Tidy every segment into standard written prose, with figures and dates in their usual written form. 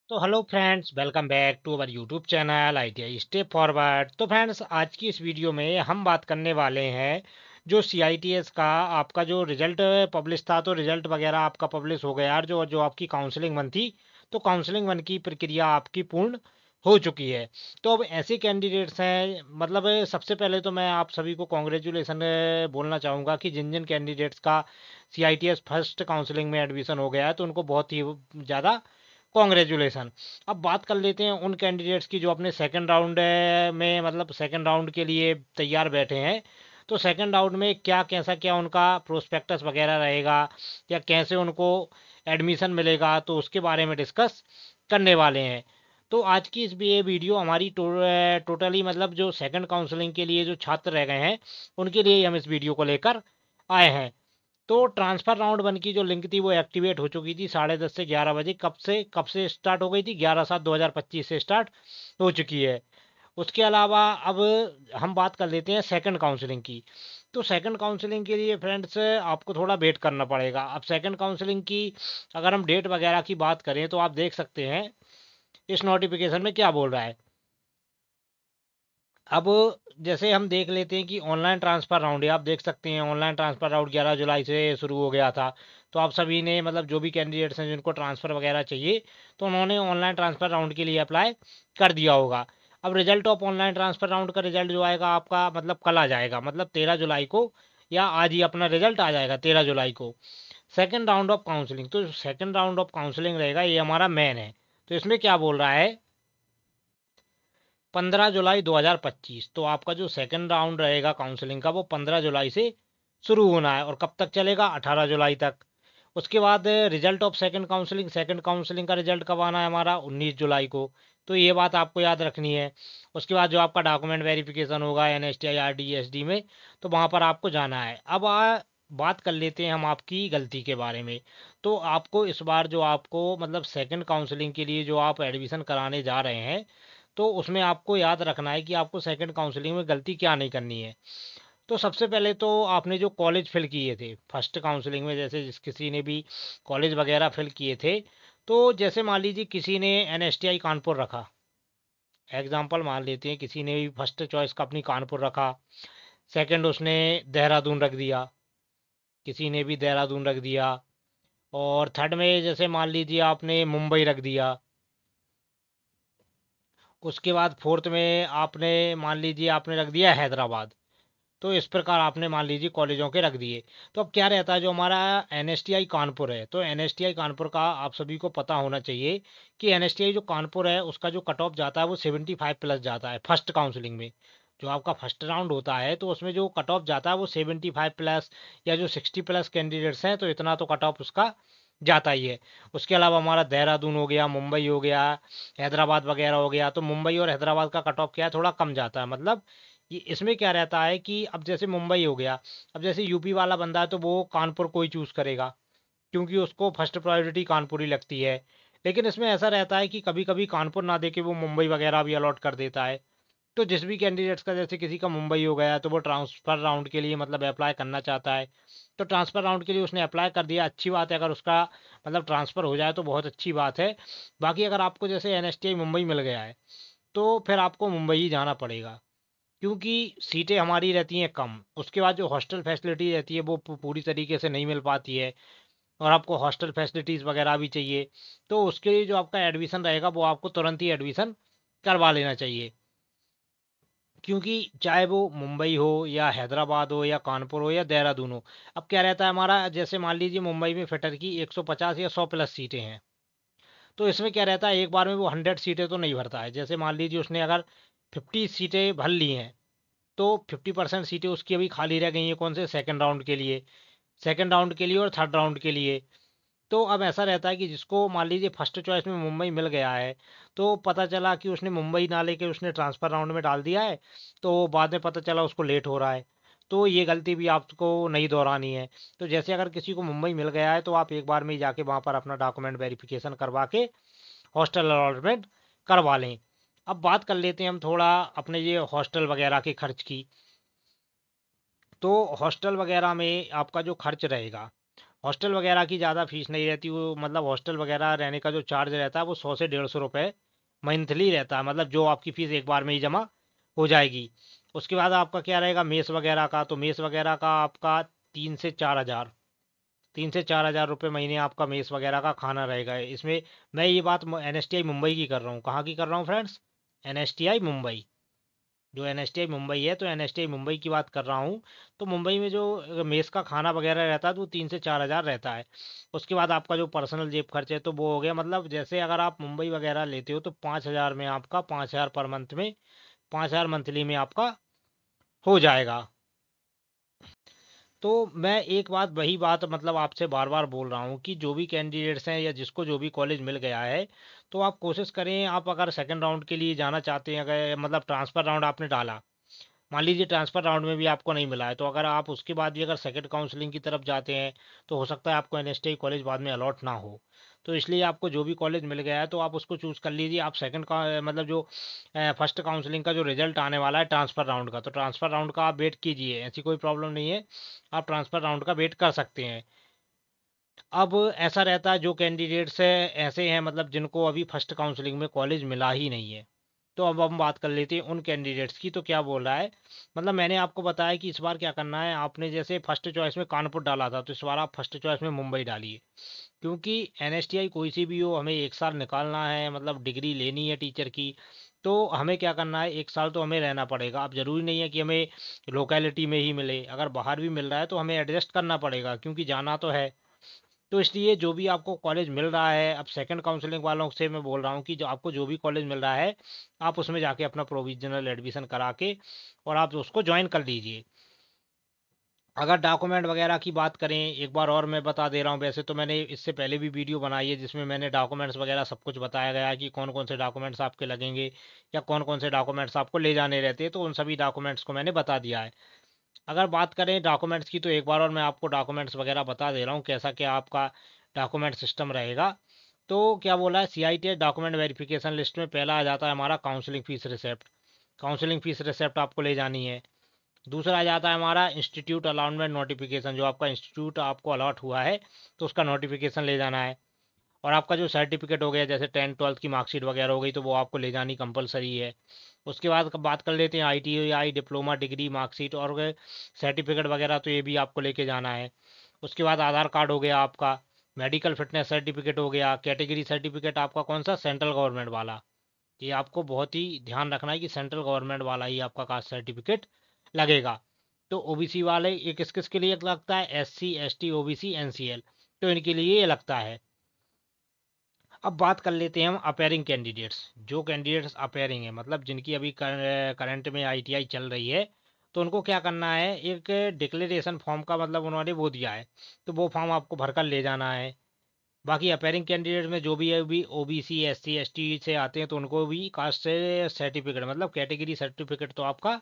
तो hello friends, welcome back to our YouTube channel ITI step forward. तो friends, आज की इस वीडियो में हम बात करने वाले हैं जो सीआईटीएस का आपका जो रिजल्ट पब्लिश था। तो रिजल्ट वगैरह आपका पब्लिश हो गया यार। जो जो आपकी काउंसलिंग वन थी, तो काउंसलिंग वन की प्रक्रिया आपकी पूर्ण हो चुकी है। तो अब ऐसे कैंडिडेट्स हैं, मतलब सबसे पहले तो मैं आप सभी को कॉन्ग्रेचुलेसन बोलना चाहूँगा कि जिन जिन कैंडिडेट्स का सीआईटीएस फर्स्ट काउंसलिंग में एडमिशन हो गया है, तो उनको बहुत ही ज़्यादा कॉन्ग्रेचुलेसन। अब बात कर लेते हैं उन कैंडिडेट्स की जो अपने सेकंड राउंड में, मतलब सेकंड राउंड के लिए तैयार बैठे हैं। तो सेकंड राउंड में क्या कैसा क्या उनका प्रोस्पेक्टस वगैरह रहेगा, या कैसे उनको एडमिशन मिलेगा, तो उसके बारे में डिस्कस करने वाले हैं। तो आज की इस ये वीडियो हमारी टोटली मतलब जो सेकंड काउंसलिंग के लिए जो छात्र रह गए हैं, उनके लिए ही हम इस वीडियो को लेकर आए हैं। तो ट्रांसफर राउंड वन की जो लिंक थी वो एक्टिवेट हो चुकी थी 10:30 से 11 बजे। कब से स्टार्ट हो गई थी? 11/7/2025 से स्टार्ट हो चुकी है। उसके अलावा अब हम बात कर लेते हैं सेकंड काउंसलिंग की। तो सेकंड काउंसलिंग के लिए फ्रेंड्स आपको थोड़ा वेट करना पड़ेगा। अब सेकंड काउंसलिंग की अगर हम डेट वगैरह की बात करें, तो आप देख सकते हैं इस नोटिफिकेशन में क्या बोल रहा है। अब जैसे हम देख लेते हैं कि ऑनलाइन ट्रांसफ़र राउंड है। आप देख सकते हैं ऑनलाइन ट्रांसफ़र राउंड 11 जुलाई से शुरू हो गया था। तो आप सभी ने, मतलब जो भी कैंडिडेट्स हैं जिनको ट्रांसफ़र वगैरह चाहिए, तो उन्होंने ऑनलाइन ट्रांसफ़र राउंड के लिए अप्लाई कर दिया होगा। अब result of online transfer round का रिजल्ट जो आएगा आपका, मतलब कल आ जाएगा, मतलब 13 जुलाई को, या आज ही अपना रिजल्ट आ जाएगा 13 जुलाई को। सेकेंड राउंड ऑफ काउंसलिंग, तो सेकेंड राउंड ऑफ काउंसलिंग रहेगा, ये हमारा मेन है। तो इसमें क्या बोल रहा है, 15 जुलाई 2025। तो आपका जो सेकंड राउंड रहेगा काउंसलिंग का, वो 15 जुलाई से शुरू होना है, और कब तक चलेगा? 18 जुलाई तक। उसके बाद रिजल्ट ऑफ सेकंड काउंसलिंग का रिजल्ट कब आना है हमारा? 19 जुलाई को। तो ये बात आपको याद रखनी है। उसके बाद जो आपका डॉक्यूमेंट वेरिफिकेशन होगा एनएसटीआई आरडीएसडी में, तो वहाँ पर आपको जाना है। अब बात कर लेते हैं हम आपकी गलती के बारे में। तो आपको इस बार जो आपको, मतलब सेकंड काउंसलिंग के लिए जो आप एडमिशन कराने जा रहे हैं, तो उसमें आपको याद रखना है कि आपको सेकंड काउंसलिंग में गलती क्या नहीं करनी है। तो सबसे पहले तो आपने जो कॉलेज फिल किए थे फर्स्ट काउंसलिंग में, जैसे जिस किसी ने भी कॉलेज वगैरह फिल किए थे, तो जैसे मान लीजिए किसी ने एनएसटीआई कानपुर रखा, एग्जाम्पल मान लेते हैं, किसी ने भी फर्स्ट चॉइस का अपनी कानपुर रखा, सेकंड उसने देहरादून रख दिया, किसी ने भी देहरादून रख दिया, और थर्ड में जैसे मान लीजिए आपने मुंबई रख दिया। उसके बाद फोर्थ में आपने मान लीजिए आपने रख दिया हैदराबाद। तो इस प्रकार आपने मान लीजिए कॉलेजों के रख दिए। तो अब क्या रहता है, जो हमारा एनएसटीआई कानपुर है, तो एनएसटीआई कानपुर का आप सभी को पता होना चाहिए कि एनएसटीआई जो कानपुर है उसका जो कट ऑफ जाता है वो 75+ जाता है फर्स्ट काउंसलिंग में। जो आपका फर्स्ट राउंड होता है, तो उसमें जो कट ऑफ जाता है वो 75+, या जो 60+ कैंडिडेट्स हैं, तो इतना तो कट ऑफ उसका जाता ही है। उसके अलावा हमारा देहरादून हो गया, मुंबई हो गया, हैदराबाद वगैरह हो गया, तो मुंबई और हैदराबाद का कट ऑफ क्या है, थोड़ा कम जाता है। मतलब ये इसमें क्या रहता है कि अब जैसे मुंबई हो गया, अब जैसे यूपी वाला बंदा है तो वो कानपुर को ही चूज़ करेगा, क्योंकि उसको फर्स्ट प्रायोरिटी कानपुर ही लगती है। लेकिन इसमें ऐसा रहता है कि कभी कभी कानपुर ना देके वो मुंबई वगैरह भी अलॉट कर देता है। तो जिस भी कैंडिडेट्स का, जैसे किसी का मुंबई हो गया, तो वो ट्रांसफ़र राउंड के लिए मतलब अप्लाई करना चाहता है, तो ट्रांसफ़र राउंड के लिए उसने अप्लाई कर दिया, अच्छी बात है। अगर उसका मतलब ट्रांसफ़र हो जाए तो बहुत अच्छी बात है। बाकी अगर आपको जैसे एनएसटीआई मुंबई मिल गया है, तो फिर आपको मुंबई ही जाना पड़ेगा, क्योंकि सीटें हमारी रहती हैं कम। उसके बाद जो हॉस्टल फैसिलिटी रहती है वो पूरी तरीके से नहीं मिल पाती है, और आपको हॉस्टल फैसिलिटीज़ वगैरह भी चाहिए। तो उसके लिए जो आपका एडमिशन रहेगा, वो आपको तुरंत ही एडमिशन करवा लेना चाहिए, क्योंकि चाहे वो मुंबई हो या हैदराबाद हो या कानपुर हो या देहरादून हो। अब क्या रहता है हमारा, जैसे मान लीजिए मुंबई में फिटर की 150 या 100+ सीटें हैं, तो इसमें क्या रहता है, एक बार में वो 100 सीटें तो नहीं भरता है। जैसे मान लीजिए उसने अगर 50 सीटें भर ली हैं, तो 50% सीटें उसकी अभी खाली रह गई हैं, कौन से? सेकंड राउंड के लिए, सेकंड राउंड के लिए और थर्ड राउंड के लिए। तो अब ऐसा रहता है कि जिसको मान लीजिए फर्स्ट चॉइस में मुंबई मिल गया है, तो पता चला कि उसने मुंबई ना लेके उसने ट्रांसफ़र राउंड में डाल दिया है, तो बाद में पता चला उसको लेट हो रहा है। तो ये गलती भी आपको नहीं दोहरानी है। तो जैसे अगर किसी को मुंबई मिल गया है, तो आप एक बार में ही जाके वहाँ पर अपना डॉक्यूमेंट वेरिफिकेशन करवा के हॉस्टल अलॉटमेंट करवा लें। अब बात कर लेते हैं हम थोड़ा अपने ये हॉस्टल वगैरह के खर्च की। तो हॉस्टल वगैरह में आपका जो खर्च रहेगा, हॉस्टल वगैरह की ज़्यादा फीस नहीं रहती, वो मतलब हॉस्टल वगैरह रहने का जो चार्ज रहता है वो 100 से 150 रुपये मंथली रहता है, मतलब जो आपकी फ़ीस एक बार में ही जमा हो जाएगी। उसके बाद आपका क्या रहेगा मेस वगैरह का, तो मेस वगैरह का आपका 3 से 4 हज़ार, 3 से 4 हज़ार रुपये महीने आपका मेस वगैरह का खाना रहेगा इसमें। मैं ये बात NSTI मुंबई की कर रहा हूँ, कहाँ की कर रहा हूँ फ्रेंड्स? NSTI मुंबई। जो NSTI मुंबई है, तो NSTI मुंबई की बात कर रहा हूँ। तो मुंबई में जो मेस का खाना वगैरह रहता है तो 3 से 4 हज़ार रहता है। उसके बाद आपका जो पर्सनल जेब खर्च है तो वो हो गया, मतलब जैसे अगर आप मुंबई वगैरह लेते हो तो 5 हज़ार में आपका 5 हज़ार पर मंथ में, 5 हज़ार मंथली में आपका हो जाएगा। तो मैं एक बात वही बात मतलब आपसे बार बार बोल रहा हूँ कि जो भी कैंडिडेट्स हैं या जिसको जो भी कॉलेज मिल गया है, तो आप कोशिश करें, आप अगर सेकंड राउंड के लिए जाना चाहते हैं, अगर मतलब ट्रांसफर राउंड आपने डाला, मान लीजिए ट्रांसफर राउंड में भी आपको नहीं मिला है, तो अगर आप उसके बाद भी अगर सेकंड काउंसलिंग की तरफ जाते हैं तो हो सकता है आपको NSTI कॉलेज बाद में अलॉट ना हो। तो इसलिए आपको जो भी कॉलेज मिल गया है तो आप उसको चूज़ कर लीजिए। आप सेकंड का मतलब जो फर्स्ट काउंसलिंग का जो रिजल्ट आने वाला है ट्रांसफर राउंड का, तो ट्रांसफर राउंड का आप वेट कीजिए, ऐसी कोई प्रॉब्लम नहीं है, आप ट्रांसफर राउंड का वेट कर सकते हैं। अब ऐसा रहता है जो कैंडिडेट्स है ऐसे हैं, मतलब जिनको अभी फर्स्ट काउंसलिंग में कॉलेज मिला ही नहीं है, तो अब हम बात कर लेते हैं उन कैंडिडेट्स की। तो क्या बोल रहा है, मतलब मैंने आपको बताया कि इस बार क्या करना है, आपने जैसे फर्स्ट चॉइस में कानपुर डाला था तो इस बार आप फर्स्ट चॉइस में मुंबई डालिए। क्योंकि NSTI कोई सी भी हो, हमें एक साल निकालना है, मतलब डिग्री लेनी है टीचर की, तो हमें क्या करना है, एक साल तो हमें रहना पड़ेगा। अब जरूरी नहीं है कि हमें लोकेलिटी में ही मिले, अगर बाहर भी मिल रहा है तो हमें एडजस्ट करना पड़ेगा क्योंकि जाना तो है। तो इसलिए जो भी आपको कॉलेज मिल रहा है, अब सेकंड काउंसलिंग वालों से मैं बोल रहा हूँ कि जो आपको जो भी कॉलेज मिल रहा है आप उसमें जाके अपना प्रोविजनल एडमिशन करा के और आप उसको ज्वाइन कर लीजिए। अगर डॉक्यूमेंट वगैरह की बात करें, एक बार और मैं बता दे रहा हूँ, वैसे तो मैंने इससे पहले भी वीडियो बनाई है जिसमें मैंने डॉक्यूमेंट्स वगैरह सब कुछ बताया गया है कि कौन कौन से डॉक्यूमेंट्स आपके लगेंगे या कौन कौन से डॉक्यूमेंट्स आपको ले जाने रहते हैं, तो उन सभी डॉक्यूमेंट्स को मैंने बता दिया है। अगर बात करें डॉक्यूमेंट्स की तो एक बार और मैं आपको डॉक्यूमेंट्स वगैरह बता दे रहा हूँ कैसा क्या आपका डॉक्यूमेंट सिस्टम रहेगा। तो क्या बोला है, CITS डॉक्यूमेंट वेरिफिकेशन लिस्ट में पहला आ जाता है हमारा counselling fees receipt. Counselling fees receipt आपको ले जानी है। दूसरा आ जाता है हमारा इंस्टीट्यूट अलॉटमेंट नोटिफिकेशन, जो आपका इंस्टीट्यूट आपको अलॉट हुआ है तो उसका नोटिफिकेशन ले जाना है। और आपका जो सर्टिफिकेट हो गया जैसे 10th 12th की मार्कशीट वगैरह हो गई तो वो आपको ले जानी कंपलसरी है। उसके बाद बात कर लेते हैं ITI डिप्लोमा डिग्री मार्कशीट और सर्टिफिकेट वगैरह, तो ये भी आपको लेके जाना है। उसके बाद आधार कार्ड हो गया आपका, मेडिकल फिटनेस सर्टिफिकेट हो गया, कैटेगरी सर्टिफिकेट आपका कौन सा, सेंट्रल गवर्नमेंट वाला। ये आपको बहुत ही ध्यान रखना है कि सेंट्रल गवर्नमेंट वाला ही आपका कास्ट सर्टिफिकेट लगेगा। तो OBC वाले ये किस किस के लिए लगता है, SC ST OBC NCL, तो इनके लिए ये लगता है। अब बात कर लेते हैं हम अपेयरिंग कैंडिडेट्स। जो कैंडिडेट्स अपेयरिंग है मतलब जिनकी अभी करंट में ITI चल रही है, तो उनको क्या करना है, एक डिक्लेरेशन फॉर्म का मतलब उन्होंने वो दिया है, तो वो फॉर्म आपको भरकर ले जाना है। बाकी अपेयरिंग कैंडिडेट में जो भी है भी OBC SC ST से आते हैं तो उनको भी कास्ट से सर्टिफिकेट मतलब कैटेगरी सर्टिफिकेट तो आपका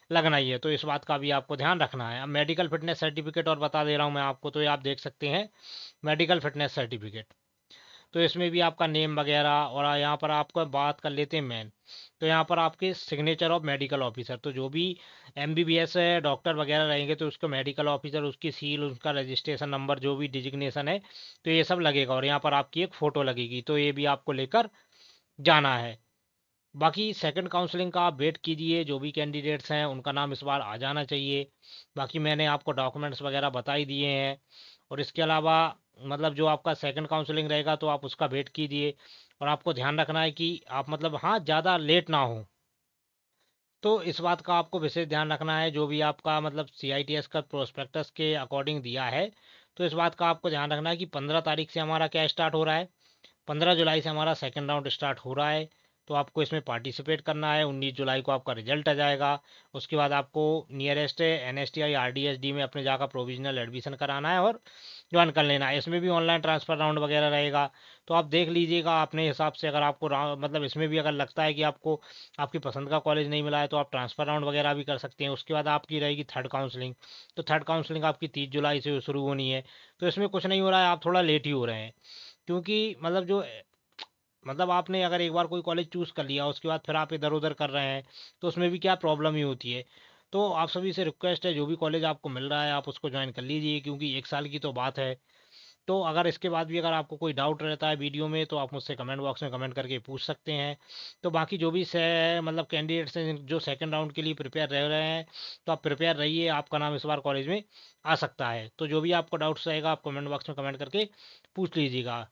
लगना ही है, तो इस बात का भी आपको ध्यान रखना है। अब मेडिकल फिटनेस सर्टिफिकेट और बता दे रहा हूँ मैं आपको, तो ये आप देख सकते हैं मेडिकल फिटनेस सर्टिफिकेट। तो इसमें भी आपका नेम वगैरह, और यहाँ पर आपको बात कर लेते हैं मेन, तो यहाँ पर आपके सिग्नेचर ऑफ मेडिकल ऑफिसर, तो जो भी MBBS डॉक्टर वगैरह रहेंगे तो उसको मेडिकल ऑफिसर, उसकी सील, उसका रजिस्ट्रेशन नंबर, जो भी डिजिग्नेशन है तो ये सब लगेगा, और यहाँ पर आपकी एक फ़ोटो लगेगी, तो ये भी आपको लेकर जाना है। बाकी सेकंड काउंसलिंग का आप वेट कीजिए, जो भी कैंडिडेट्स हैं उनका नाम इस बार आ जाना चाहिए। बाकी मैंने आपको डॉक्यूमेंट्स वगैरह बता ही दिए हैं। और इसके अलावा मतलब जो आपका सेकंड काउंसलिंग रहेगा तो आप उसका वेट कीजिए, और आपको ध्यान रखना है कि आप मतलब हाँ ज़्यादा लेट ना हो। तो इस बात का आपको विशेष ध्यान रखना है, जो भी आपका मतलब CITS का प्रोस्पेक्टस के अकॉर्डिंग दिया है, तो इस बात का आपको ध्यान रखना है कि 15 तारीख से हमारा क्या स्टार्ट हो रहा है, 15 जुलाई से हमारा सेकंड राउंड स्टार्ट हो रहा है। तो आपको इसमें पार्टिसिपेट करना है। 19 जुलाई को आपका रिजल्ट आ जाएगा। उसके बाद आपको नियरेस्ट NSTI RDSD में अपने जाकर प्रोविजनल एडमिशन कराना है और ज्वाइन कर लेना है। इसमें भी ऑनलाइन ट्रांसफ़र राउंड वगैरह रहेगा, तो आप देख लीजिएगा अपने हिसाब से। अगर आपको मतलब इसमें भी अगर लगता है कि आपको आपकी पसंद का कॉलेज नहीं मिला है तो आप ट्रांसफ़र राउंड वगैरह भी कर सकते हैं। उसके बाद आपकी रहेगी थर्ड काउंसलिंग, तो थर्ड काउंसलिंग आपकी 30 जुलाई से शुरू होनी है। तो इसमें कुछ नहीं हो रहा है, आप थोड़ा लेट ही हो रहे हैं, क्योंकि मतलब जो मतलब आपने अगर एक बार कोई कॉलेज चूज़ कर लिया उसके बाद फिर आप इधर उधर कर रहे हैं तो उसमें भी क्या प्रॉब्लम ही होती है। तो आप सभी से रिक्वेस्ट है, जो भी कॉलेज आपको मिल रहा है आप उसको ज्वाइन कर लीजिए, क्योंकि एक साल की तो बात है। तो अगर इसके बाद भी अगर आपको कोई डाउट रहता है वीडियो में, तो आप मुझसे कमेंट बॉक्स में कमेंट करके पूछ सकते हैं। तो बाकी जो भी मतलब कैंडिडेट्स हैं जो सेकंड राउंड के लिए प्रिपेयर रह रहे हैं, तो आप प्रिपेयर रहिए, आपका नाम इस बार कॉलेज में आ सकता है। तो जो भी आपको डाउट्स रहेगा आप कमेंट बॉक्स में कमेंट करके पूछ लीजिएगा।